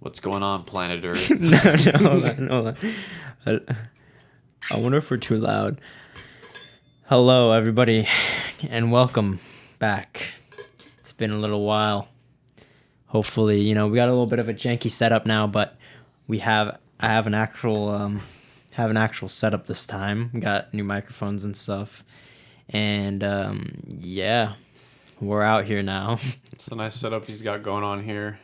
What's going on, planet Earth? No, hold on. I wonder if we're too loud. Hello, everybody, and welcome back. It's been a little while. Hopefully, we got a little bit of a janky setup now, but I have an actual setup this time. We got new microphones and stuff, and yeah, we're out here now. It's a nice setup he's got going on here.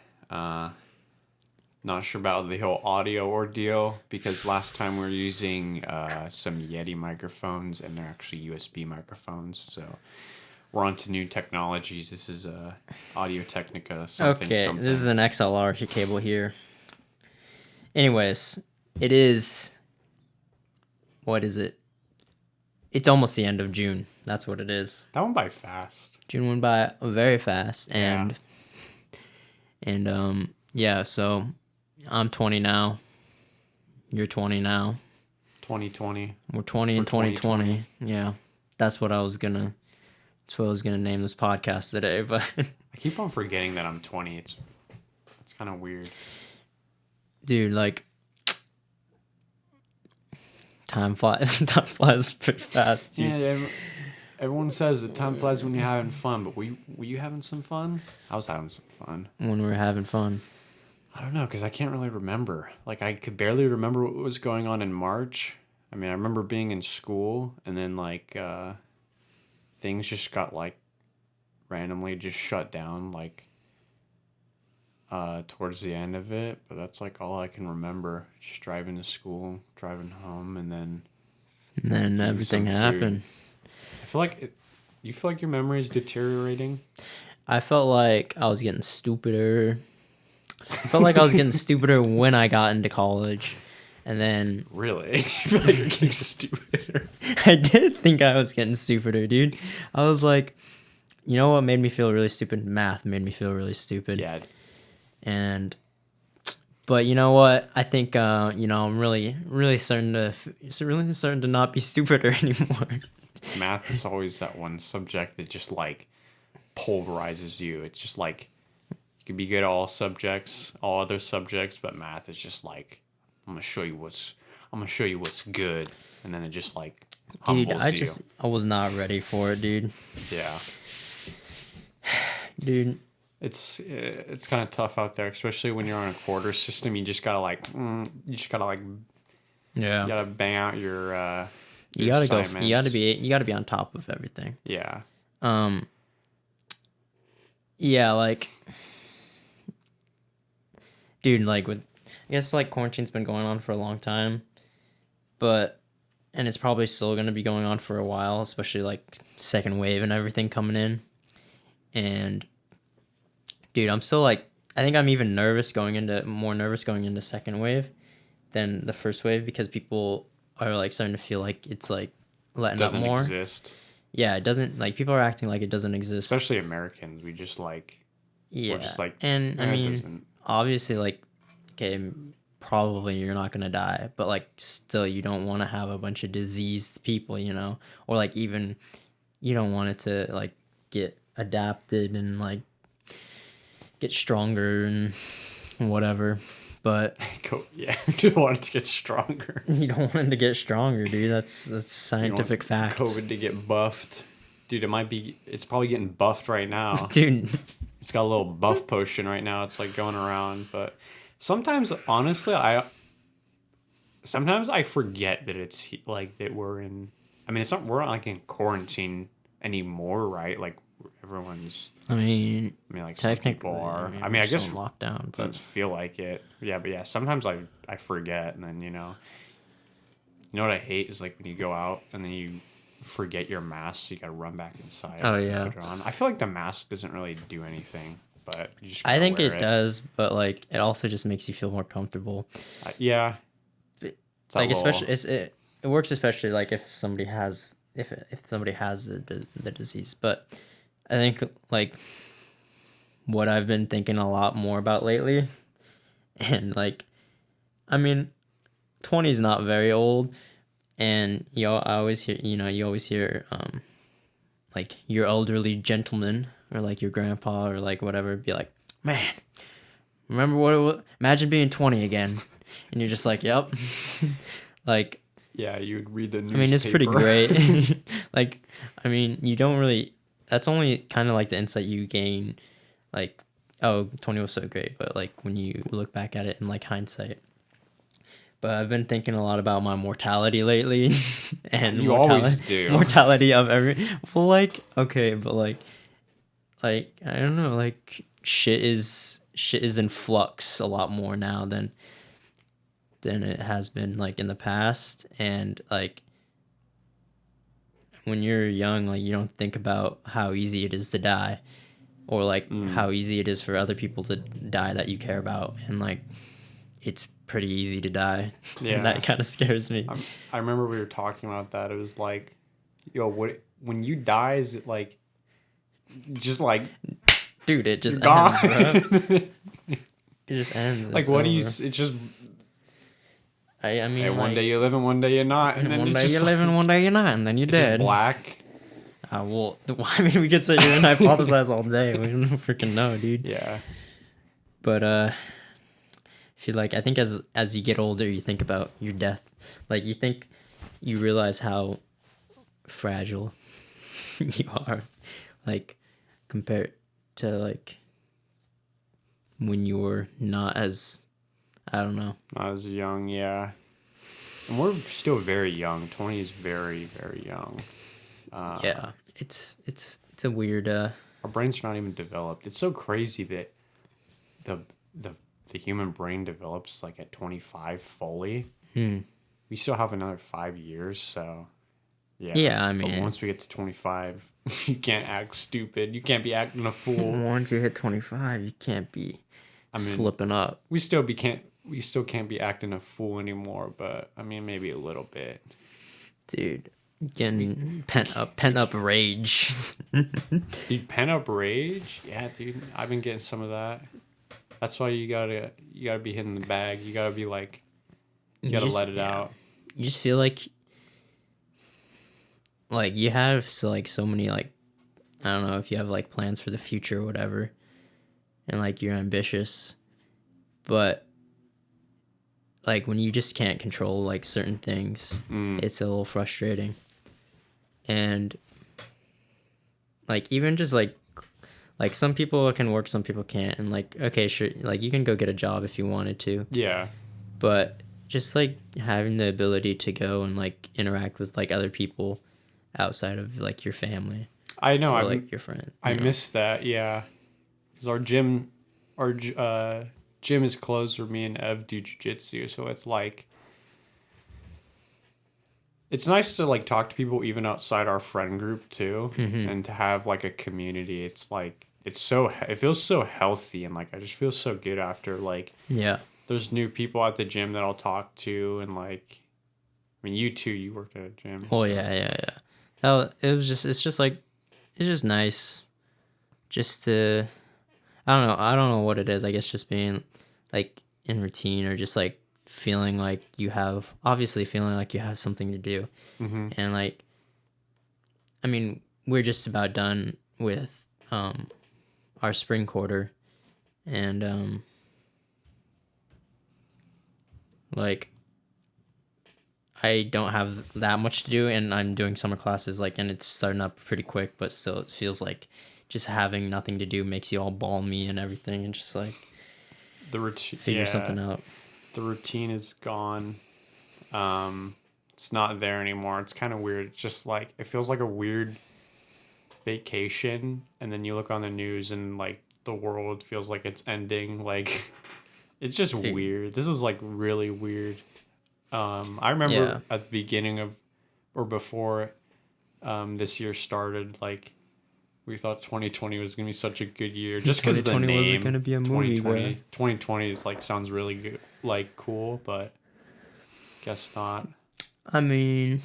Not sure about the whole audio ordeal because last time we were using some Yeti microphones and they're actually USB microphones. So we're on to new technologies. This is Audio Technica something. This is an XLR cable here. Anyways, it is... What is it? It's almost the end of June. That's what it is. That went by fast. June went by very fast. And so I'm 20 now. You're 20 now. 2020. We're 20 in 2020. Yeah. That's what I was gonna name this podcast today, but I keep on forgetting that I'm 20. It's kind of weird. Dude, like time flies pretty fast, dude. Yeah, everyone says that time flies when you're having fun, but were you having some fun? I was having some fun. When we were having fun. I don't know, because I can't really remember. Like, I could barely remember what was going on in March. I mean, I remember being in school, and then, like, things just got, like, randomly just shut down, like, towards the end of it. But that's, like, all I can remember. Just driving to school, driving home, and then everything happened. I feel like... You feel like your memory is deteriorating? I felt like I was getting stupider. I felt like I was getting stupider when I got into college. And then... Really? You feel like you're getting stupider? I did think I was getting stupider, dude. I was like, you know what made me feel really stupid? Math made me feel really stupid. Yeah. But you know what? I think, I'm really starting to not be stupider anymore. Math is always that one subject that just, like, pulverizes you. It's just, like... You can be good at all other subjects, but math is just like, I'm gonna show you what's good, and then it just like humbles you. I was not ready for it, dude. Yeah, dude. It's kind of tough out there, especially when you're on a quarter system. You just gotta yeah. You gotta bang out your you gotta assignments. You gotta be on top of everything. Yeah. Yeah, like. Dude, like I guess like quarantine's been going on for a long time, and it's probably still going to be going on for a while, especially like second wave and everything coming in. And dude, I'm still like, I think I'm even more nervous going into second wave than the first wave because people are like starting to feel like it's like letting up more. Doesn't exist. Yeah, it doesn't, like people are acting like it doesn't exist. Especially Americans, we just like, yeah, we're just like, and I mean, obviously, like, okay, probably you're not gonna die, but like still you don't want to have a bunch of diseased people, or like even you don't want it to like get adapted and like get stronger and whatever. But yeah, you don't want it to get stronger. You don't want it to get stronger, dude. That's scientific fact. COVID to get buffed, dude. It's probably getting buffed right now, dude. It's got a little buff potion right now. It's like going around, but sometimes, honestly, I forget that it's like that we're in. I mean, we're not like in quarantine anymore, right? Like everyone's. I mean, like some people are. I mean, I guess lockdown, but doesn't feel like it. Yeah, but yeah, sometimes I forget, and then you know what I hate is like when you go out and then you forget your mask, so you gotta run back inside. Oh yeah. Put it on. I feel like the mask doesn't really do anything, but you just I think it does, but like it also just makes you feel more comfortable. Yeah. Like especially it works especially like if somebody has the disease. But I think like what I've been thinking a lot more about lately, and like, I mean, 20 is not very old. And I always hear like your elderly gentleman or like your grandpa or like whatever be like, man, remember what it was? Imagine being 20 again, and you're just like, yep. Like, Yeah, you'd read the newspaper. I mean, it's pretty great. Like, I mean, you don't really. That's only kind of like the insight you gain. Like, oh, 20 was so great, but like when you look back at it in like hindsight. But I've been thinking a lot about my mortality lately, and You always do. Mortality of every. Well, like, okay, but like I don't know, like shit is in flux a lot more now than it has been like in the past, and like when you're young, like you don't think about how easy it is to die, or like how easy it is for other people to die that you care about, and like it's pretty easy to die. Yeah. And that kind of scares me. I remember we were talking about that. It was like, yo, when you die, is it like, just like, dude, it just gone. ends, bro. It just ends. Like, It's what over. do you? It's just. I mean, Hey, one like, day you live and one day you're not, and then one it's day just you're living, one day you're not, and then you're it's just dead. black. Well, I mean, we could sit here and hypothesize all day. We don't freaking know, dude. Yeah. But I feel like I think as you get older, you think about your death. Like you realize how fragile you are, like compared to like when you were not as, I don't know. Not as young, yeah. And we're still very young. 20 is very, very young. Yeah, it's a weird. Our brains are not even developed. It's so crazy that the human brain develops like at 25 fully. We still have another 5 years, so yeah. Yeah, I but mean, once we get to 25, you can't act stupid. You can't be acting a fool. once you hit 25, you can't be slipping up. We still can't be acting a fool anymore, but I mean maybe a little bit. Dude, getting pent up rage. Dude, pent up rage? Yeah, dude. I've been getting some of that. That's why you gotta be hitting the bag. You gotta be like, you gotta let it out. You just feel like you have so many, like, I don't know if you have like plans for the future or whatever, and like you're ambitious, but like when you just can't control like certain things, it's a little frustrating. And like even just like some people can work, some people can't, and like, okay, sure, like you can go get a job if you wanted to, Yeah. but just like having the ability to go and like interact with like other people outside of like your family, I know. or like your friend. I miss that. Yeah, because our gym is closed where me and Ev do jiu-jitsu, so it's like, it's nice to like talk to people even outside our friend group too, and to have like a community. It's like it feels so healthy, and like I just feel so good after like, Yeah. there's new people at the gym that I'll talk to, and like, I mean, you too, you worked at a gym. Oh yeah. It's just nice, just to, I don't know what it is. I guess just being like in routine, or just like feeling like you have something to do. And like, I mean, we're just about done with our spring quarter, and like I don't have that much to do, and I'm doing summer classes, like, and it's starting up pretty quick, but still it feels like just having nothing to do makes you all balmy and everything, and just like The routine, figure something out. The routine is gone. It's not there anymore. It's kind of weird. It's just like, it feels like a weird vacation, and then you look on the news and like the world feels like it's ending. Like, it's just weird. This is like really weird. I remember at the beginning of, or before this year started, like, we thought 2020 was going to be such a good year just because of the name. 2020 wasn't going to be a movie, 2020 is like, sounds really good, like cool, but guess not. I mean,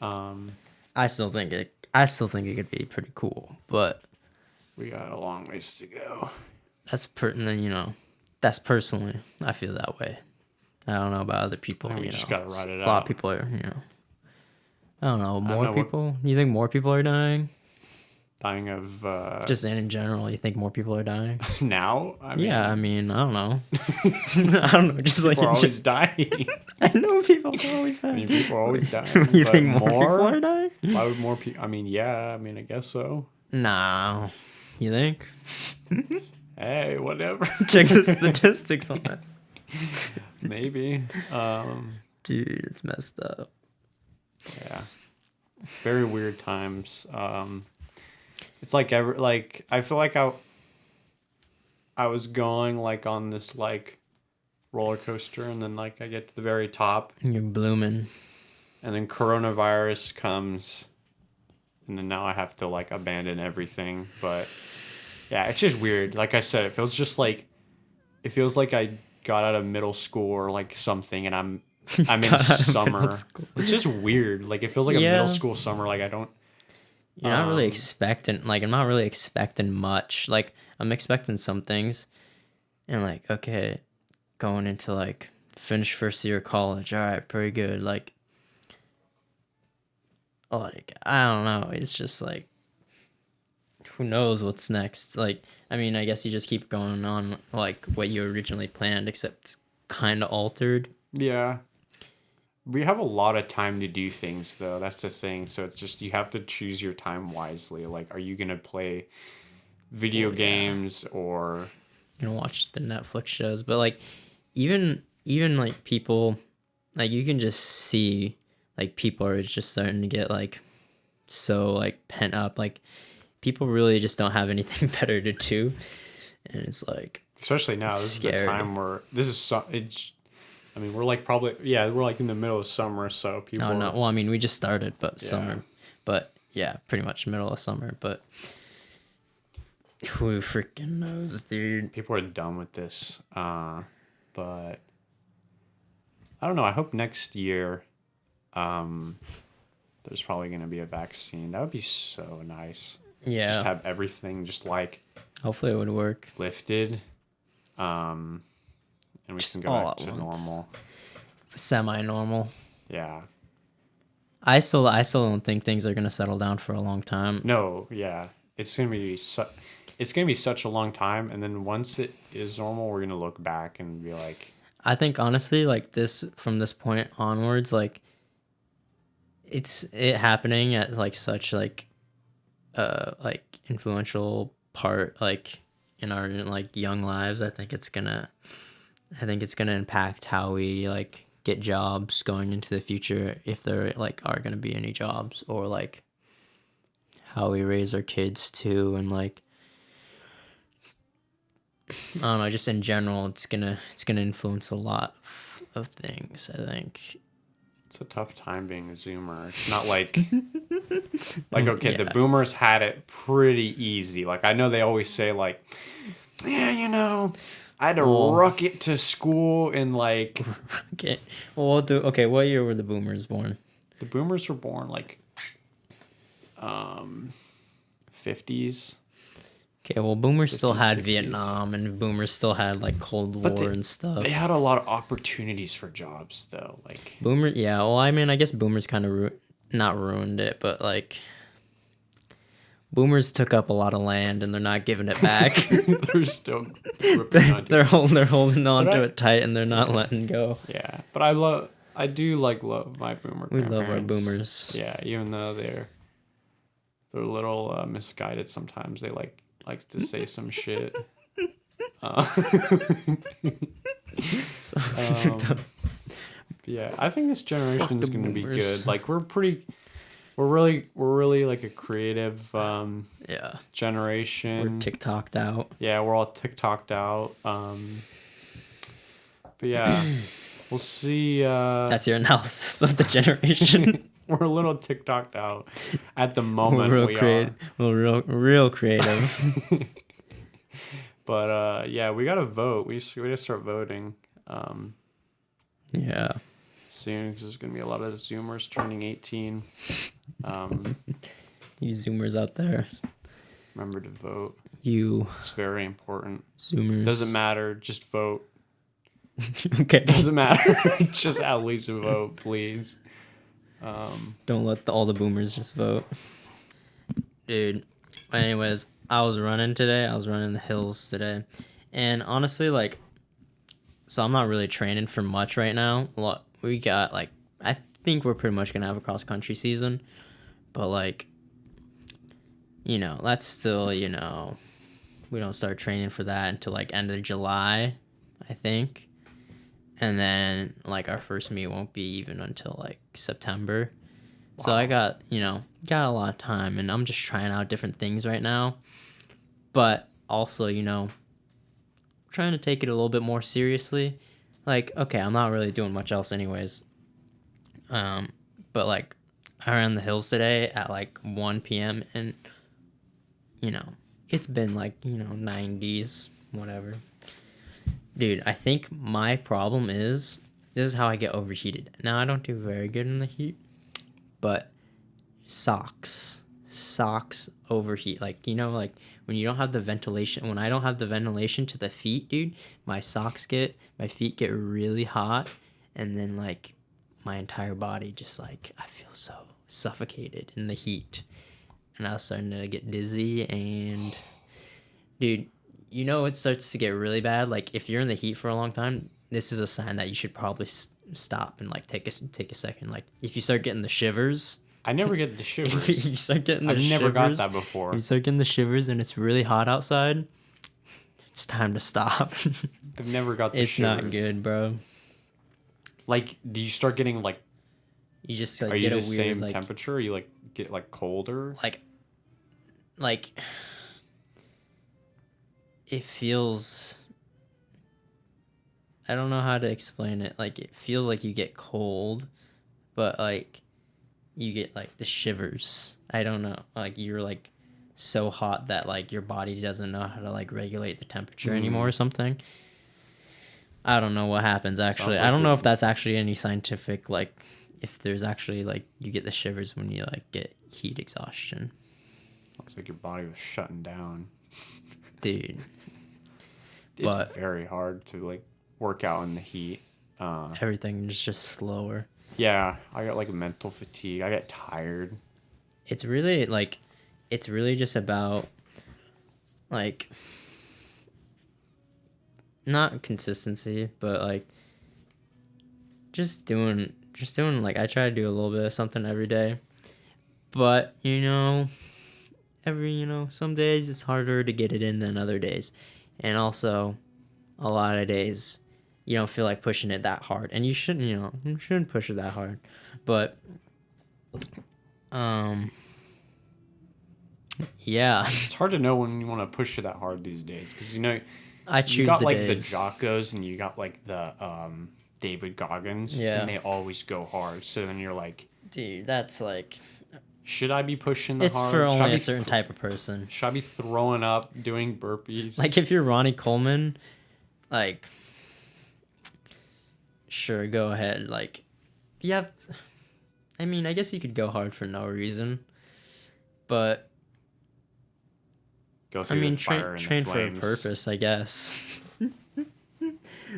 I still think it could be pretty cool, but we got a long ways to go. That's that's personally, I feel that way. I don't know about other people. We just gotta ride it out. A lot of people are, I don't know, more people? You think more people are dying? Dying of Just in general, you think more people are dying? now? I mean, Yeah, I mean, I don't know. I don't know. Just like people are always dying. I know people are always I dying. mean, people are always dying. You but think more people are dying? Why would more people? I mean, yeah. I mean, I guess so. Nah. You think? Hey, whatever. Check the statistics on that. Maybe. Dude, it's messed up. Yeah. Very weird times. It's like I feel like I was going like on this like roller coaster, and then like I get to the very top, You're blooming. and then coronavirus comes, and then now I have to like abandon everything. But yeah, it's just weird. Like I said, it feels like I got out of middle school or like something, and I'm in summer. It's just weird. Like it feels like a middle school summer. Like I don't. You're not really expecting, like, I'm not really expecting much. Like, I'm expecting some things. And, like, okay, going into, like, finish first year of college. All right, pretty good. Like, I don't know. It's just, like, who knows what's next? Like, I mean, I guess you just keep going on, like, what you originally planned, except kind of altered. Yeah. We have a lot of time to do things, though. That's the thing. So it's just you have to choose your time wisely. Like, are you gonna play video games or You know, watch the Netflix shows? But like, even like people, like you can just see like people are just starting to get like so like pent up. Like people really just don't have anything better to do, and it's like especially now. This scary. is the time where this is it's. I mean, we're like we're like in the middle of summer, so people. Oh no! Well, I mean, we just started, but summer, but yeah, pretty much middle of summer. But who freaking knows, dude? People are done with this, but I don't know. I hope next year, there's probably gonna be a vaccine. That would be so nice. Yeah. Just have everything just like. Hopefully, it would work. Lifted, and we Just can go all back at to once. normal. Semi-normal. Yeah. I still don't think things are gonna settle down for a long time. No. Yeah. It's gonna be such a long time, and then once it is normal, we're gonna look back and be like. I think honestly, like from this point onwards, like it happening at like such like influential part like in our like young lives. I think it's gonna impact how we like get jobs going into the future, if there like are gonna be any jobs, or like how we raise our kids too, and like I don't know, just in general, it's gonna influence a lot of things, I think. It's a tough time being a Zoomer. It's not like okay, Yeah. the Boomers had it pretty easy. Like I know they always say like, yeah, you know, I had to ruck it to school in like. Okay, well, we'll do. Okay, what year were the Boomers born? The Boomers were born like, 50s. Okay, well, Boomers still 50s, had 60s. Vietnam, and Boomers still had like Cold War and stuff. They had a lot of opportunities for jobs though. Like Boomer, yeah. Well, I mean, I guess Boomers kind of not ruined it, but like Boomers took up a lot of land, and they're not giving it back. they're still ripping on they're holding on to it tight, and they're not letting go. Yeah, but I do love my Boomer. We love our grandparents. Boomers. Yeah, even though they're a little misguided sometimes. They likes to say some shit. Yeah, I think this generation is going to be good. Like we're really like a creative generation. We're TikToked out. Yeah, we're all TikToked out. But yeah, we'll see. That's your analysis of the generation. We're a little TikToked out at the moment. We're real creative. But yeah, we gotta vote. We gotta start voting. Yeah. Soon, because there's gonna be a lot of Zoomers turning 18. You Zoomers out there. Remember to vote. It's very important. Zoomers. Doesn't matter. Just vote. Okay. Doesn't matter. Just at least vote, please. Don't let all the Boomers just vote. Dude, Anyways, I was running today. I was running the hills today. And honestly, like, so I'm not really training for much right now. We got, like, I think we're pretty much going to have a cross-country season. But, like, that's still, we don't start training for that until, like, end of July, I think. And then, like, our first meet won't be even until, like, September. Wow. So I got a lot of time, and I'm just trying out different things right now. But also, trying to take it a little bit more seriously. Like, okay, I'm not really doing much else anyways. But, like, I ran the hills today at, like, 1 p.m. and, it's been, like, 90s, whatever. Dude, I think my problem is, this is how I get overheated. Now, I don't do very good in the heat, but socks overheat. Like, like when you don't have the ventilation, when I don't have the ventilation to the feet, dude, my feet get really hot, and then, like, my entire body just, like, I feel so suffocated in the heat. And I was starting to get dizzy, and, dude, it starts to get really bad. Like, if you're in the heat for a long time, this is a sign that you should probably stop and, like, take a second. Like, if you start getting the shivers. I never get the shivers. If you start getting the shivers. I've never got that before. You start getting the shivers and it's really hot outside. It's time to stop. I've never got the shivers. It's not good, bro. Like, do you start getting, like... You just, like, are get you a the weird, same like... temperature? Or you, like, get, like, colder? Like... It feels... I don't know how to explain it. Like, it feels like you get cold, but, like, you get, like, the shivers. I don't know. Like, you're, like, so hot that, like, your body doesn't know how to, like, regulate the temperature anymore or something. I don't know what happens, actually. I don't know if that's actually any scientific, like, if there's actually, like, you get the shivers when you, like, get heat exhaustion. Looks like your body was shutting down. Dude. It's very hard to, like, work out in the heat. Everything is just slower. Yeah, I got, like, mental fatigue. I get tired. It's really just about, like, not consistency, but, like, just doing, like, I try to do a little bit of something every day. But, some days it's harder to get it in than other days. And also, a lot of days you don't feel like pushing it that hard, and you shouldn't push it that hard. But yeah, it's hard to know when you want to push it that hard these days, because I choose you got the like days. the Jockos and you got like the David Goggins, and they always go hard. So then you're like, dude, that's like, should I be pushing it's hard? For only a certain type of person. Should I be throwing up, doing burpees? Like, if you're Ronnie Coleman, like, sure, go ahead. Like, I mean, I guess you could go hard for no reason, but go through the fire and train the for a flames. purpose, I guess.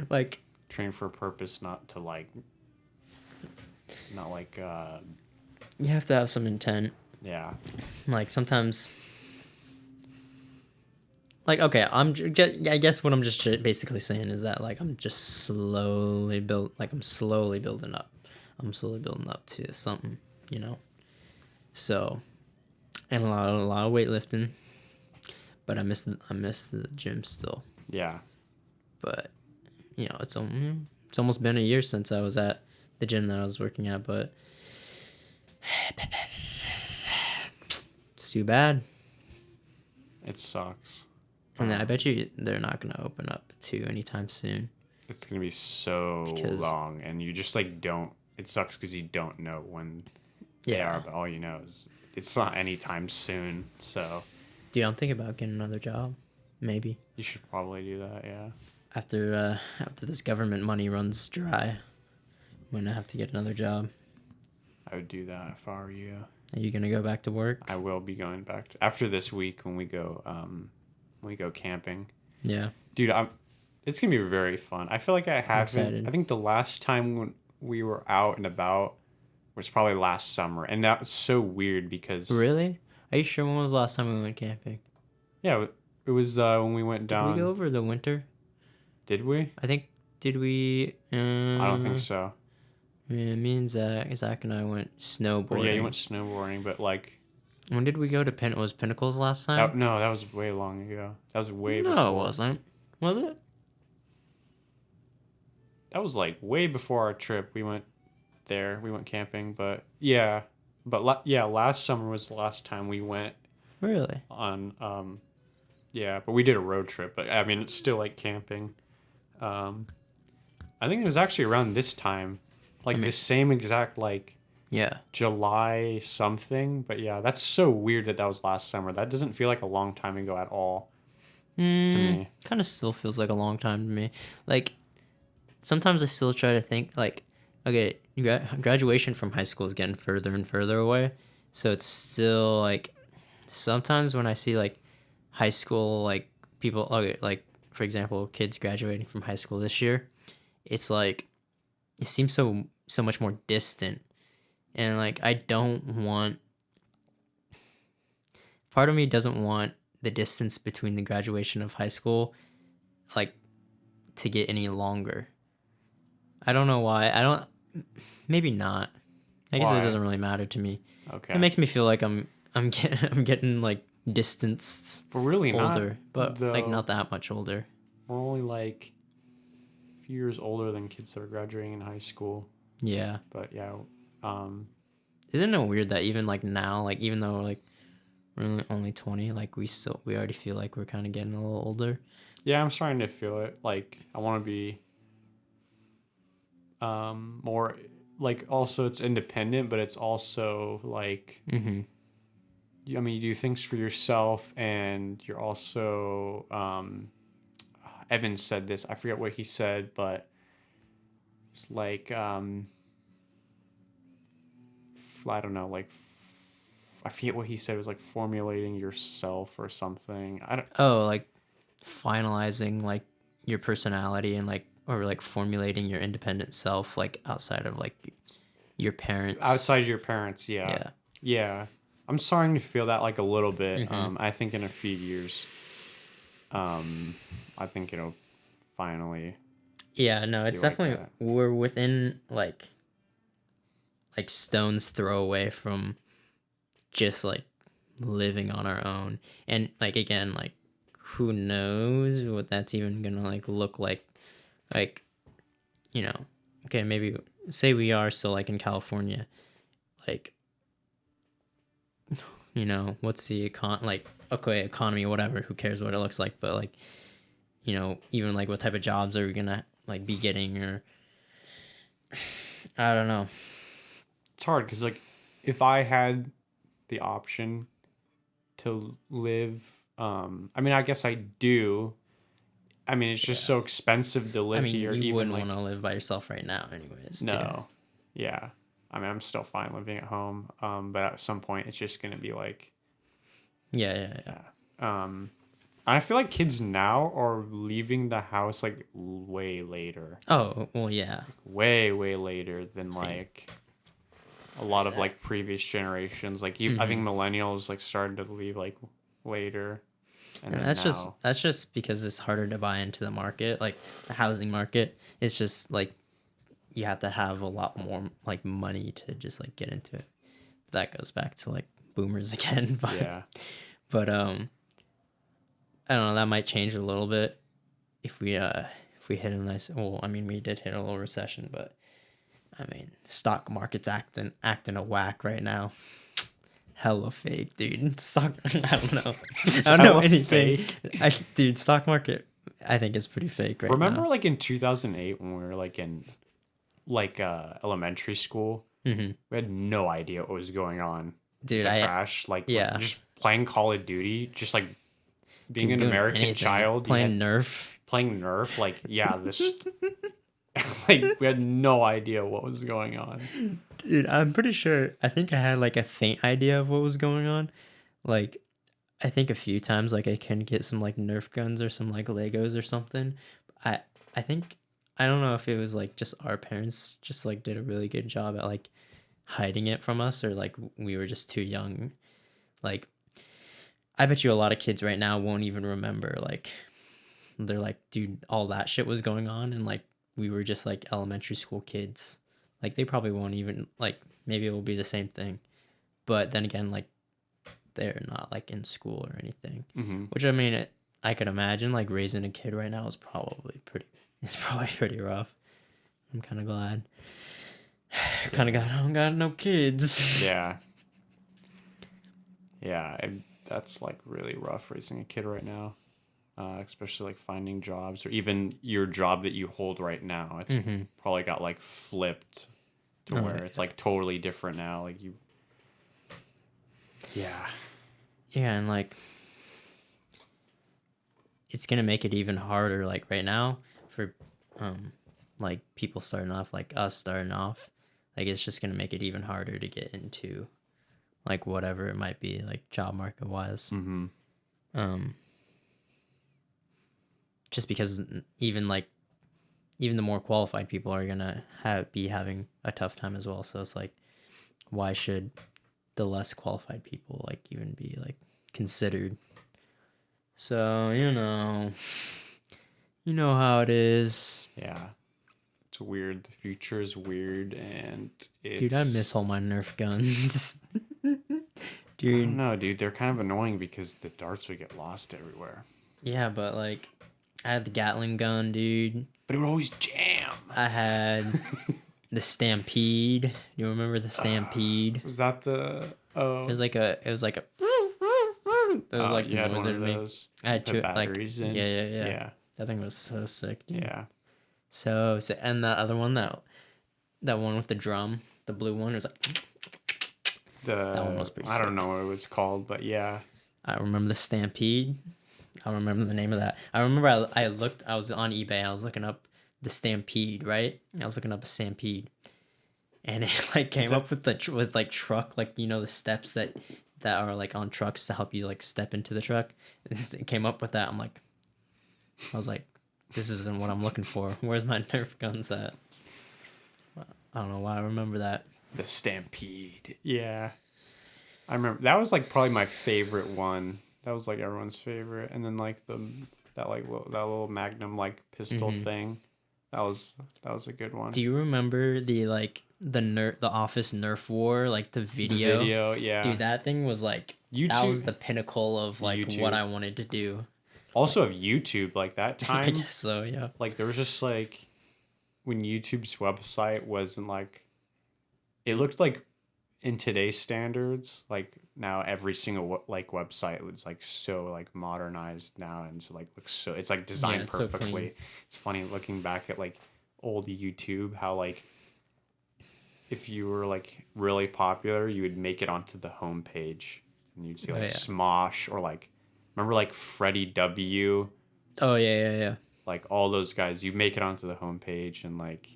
Like, train for a purpose, not like you have to have some intent. Yeah. Like, sometimes, like, okay, I guess what I'm just basically saying is that, like, I'm slowly building up. I'm slowly building up to something, So, and a lot of weightlifting, but I miss the gym still. Yeah. But, it's almost been a year since I was at the gym that I was working at, but it's too bad. It sucks. And I bet you they're not going to open up too anytime soon. It's going to be so long, and you just, like, don't... It sucks because you don't know when they are, but all you know is it's not anytime soon, so... Dude, I'm thinking about getting another job. Maybe. You should probably do that, yeah. After this government money runs dry, I'm going to have to get another job. I would do that if I were you. Are you going to go back to work? I will be going back after this week when we go camping. Yeah. Dude, it's going to be very fun. I feel like I haven't... I think the last time when we were out and about was probably last summer, and that was so weird because... Really? Are you sure when was the last time we went camping? Yeah, it was when we went Did we down. go over the winter? Did we? I think, did we? I don't think so. Yeah, me and Zach and I went snowboarding. Or yeah, you went snowboarding, but like. When did we go to Was Pinnacles last time? No, that was way long ago. That was way before. No, it wasn't. Was it? That was like way before our trip. We went there. We went camping, but yeah. But yeah, last summer was the last time we went Really? on yeah, but we did a road trip. But I mean, it's still like camping. I think it was actually around this time, like the same exact like Yeah. July something. But yeah, that's so weird that was last summer. That doesn't feel like a long time ago at all to me. Kind of still feels like a long time to me. Like, sometimes I still try to think, like, okay, graduation from high school is getting further and further away. So it's still, like, sometimes when I see, like, high school, like, people, okay, like, for example, kids graduating from high school this year, it's like, it seems so much more distant. And, like, I don't want, part of me doesn't want the distance between the graduation of high school, like, to get any longer. I don't know why. Maybe not. I guess Why? it doesn't really matter to me. Okay. It makes me feel like I'm getting like distanced, but really older, but though. like not that much older. We're only like a few years older than kids that are graduating in high school. Yeah. But yeah, Isn't it weird that even like now, like even though like we're only 20, like we already feel like we're kind of getting a little older. Yeah, I'm starting to feel it. Like I want to be more like, also it's independent, but it's also like I mean, you do things for yourself, and you're also Evan said this, I forget what he said, but it's like I don't know, like I forget what he said. It was like formulating yourself or something. I don't. Oh, like finalizing like your personality and like, or like formulating your independent self, like outside of like your parents. Outside your parents, yeah. Yeah. I'm starting to feel that like a little bit. I think in a few years, I think it'll finally. Yeah, no, it's like definitely, we're within like stones throw away from just like living on our own. And like, again, like who knows what that's even gonna like look like, you know, okay, maybe say we are still like in California, like, you know, what's the economy, whatever, who cares what it looks like, but like, you know, even like what type of jobs are we gonna like be getting, or I don't know. It's hard because like if I had the option to live, I mean, I guess I do. I mean, it's just so expensive to live here. You even wouldn't like, want to live by yourself right now, anyways. No, yeah. I mean, I'm still fine living at home, but at some point, it's just gonna be like, yeah. I feel like kids now are leaving the house like way later. Oh well, yeah. Way later than like a lot of like previous generations. Like I think millennials like started to leave like later. And that's just because it's harder to buy into the market, like the housing market. It's just like you have to have a lot more like money to just like get into it. That goes back to like boomers again. But, yeah. But I don't know. That might change a little bit if we hit a nice. Well, I mean, we did hit a little recession, but I mean, stock market's acting a whack right now. Hella fake, dude. I don't know. I don't know anything. Dude, stock market, I think is pretty fake right now. Remember, like in 2008 when we were like in like elementary school, we had no idea what was going on. Dude, the crash, like just playing Call of Duty, just like being an American child, playing Nerf, like this. Like we had no idea what was going on. Dude, I'm pretty sure. I think I had like a faint idea of what was going on. Like, I think a few times like I can get some like Nerf guns or some like Legos or something. I think, I don't know if it was like just our parents just like did a really good job at like hiding it from us, or like we were just too young. Like I bet you a lot of kids right now won't even remember, like, they're like, dude, all that shit was going on, and like we were just like elementary school kids. Like they probably won't even like, maybe it will be the same thing. But then again, like they're not like in school or anything. Mm-hmm. Which I mean, I could imagine like raising a kid right now is probably pretty. It's probably pretty rough. I'm kind of glad. I don't got no kids. Yeah. Yeah, that's like really rough raising a kid right now. Especially like finding jobs or even your job that you hold right now. It's probably got like flipped to where it's like totally different now. Like you. Yeah. Yeah, and like it's gonna make it even harder. Like right now for like people starting off, like us starting off, like it's just gonna make it even harder to get into like whatever it might be, like job market wise. Just because even the more qualified people are gonna be having a tough time as well. So it's like, why should the less qualified people like even be like considered? So you know how it is. Yeah, it's weird. The future is weird, and it's... Dude, I miss all my Nerf guns. Dude, I don't know, dude. They're kind of annoying because the darts would get lost everywhere. Yeah, but like, I had the Gatling gun, dude. But it would always jam. I had the Stampede. You remember the Stampede? Was that the... Oh. It was like a... It was like the noise it made. I had two batteries like... Yeah. That thing was so sick, dude. Yeah. So and the other one, that one with the drum, the blue one, it was like... That one was pretty sick. I don't know what it was called, but yeah. I remember the Stampede. I don't remember the name of that. I remember I was on eBay. I was looking up the Stampede, right? I was looking up a Stampede, and it like came up with like truck, like the steps that are like on trucks to help you like step into the truck. It came up with that. I was like, this isn't what I'm looking for. Where's my Nerf guns at? I don't know why I remember that. The Stampede. Yeah. I remember that was like probably my favorite one. That was like everyone's favorite. And then like that little Magnum like pistol thing. That was a good one. Do you remember the Office Nerf War, like the video? The video, yeah. Dude, that thing was like YouTube, that was the pinnacle of like YouTube. What I wanted to do. Also of YouTube, like that time. I guess so, yeah. Like there was just like when YouTube's website wasn't like, it looked like in today's standards, like now every single like website is like so like modernized now, and so like looks so, it's like designed perfectly. It's funny looking back at like old YouTube, how like if you were like really popular, you would make it onto the homepage, and you'd see like Smosh or like, remember like Freddie W. Oh yeah. Like all those guys, you make it onto the homepage, and like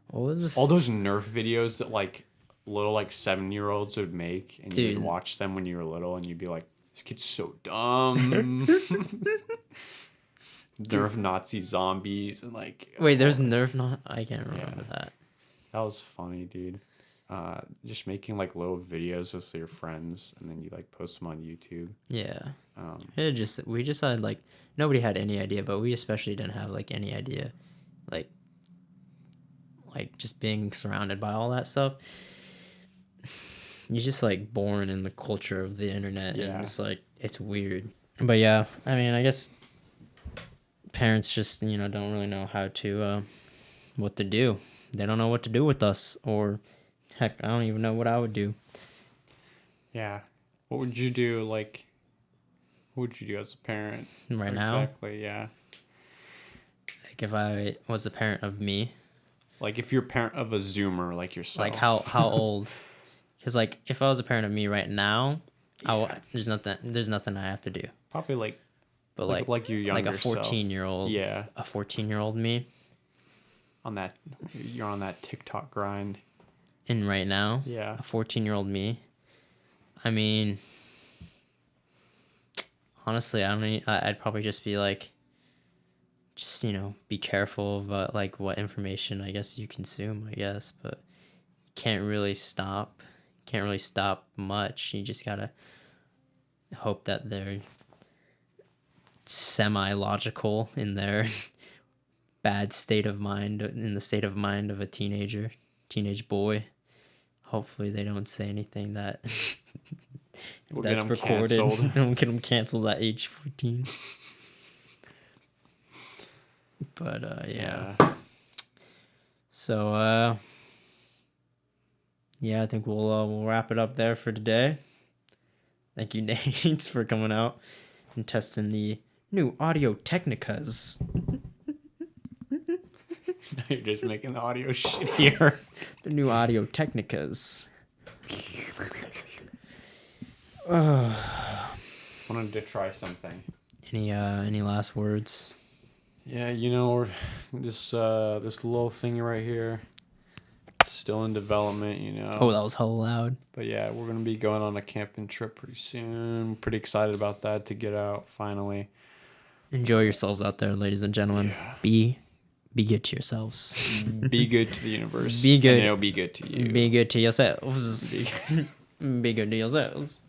what was this? All those Nerf videos that like little like 7-year-olds would make, and you would watch them when you were little, and you'd be like, this kid's so dumb. Nerf Nazi zombies and like... Wait, there's Nerf not... I can't remember that. That was funny, dude. Just making like little videos with your friends, and then you like post them on YouTube. Yeah. We just had like... Nobody had any idea, but we especially didn't have like any idea. Like just being surrounded by all that stuff. You're just like born in the culture of the internet, and it's like, it's weird. But yeah, I mean, I guess parents just don't really know how to what to do. They don't know what to do with us, or heck, I don't even know what I would do. Yeah, what would you do? Like, what would you do as a parent right now? Exactly, yeah. Like if I was a parent of me, like if you're a parent of a Zoomer like yourself, like how old? Because like if I was a parent of me right now, there's nothing I have to do. Probably like, but like your younger like a 14-year-old, yeah, a 14-year-old me. You're on that TikTok grind. And right now, yeah, a 14-year-old me. I mean, honestly, I'd probably just be like, just be careful about like what information I guess you consume. I guess, but you can't really stop much. You just gotta hope that they're semi-logical in their bad state of mind, in the state of mind of a teenage boy. Hopefully they don't say anything that We'll that's get 'em recorded. canceled. Don't get them canceled at age 14. But yeah. So yeah, I think we'll wrap it up there for today. Thank you, Nate, for coming out and testing the new Audio Technicas. Now you're just making the audio shittier. The new Audio Technicas. Wanted to try something. Any last words? Yeah, this little thing right here, it's still in development, Oh, that was hella loud. But yeah, we're gonna be going on a camping trip pretty soon. Pretty excited about that to get out finally. Enjoy yourselves out there, ladies and gentlemen. Yeah. Be good to yourselves. Be good to the universe. Be good. And it'll be good to you. Be good to yourselves. Be good to yourselves.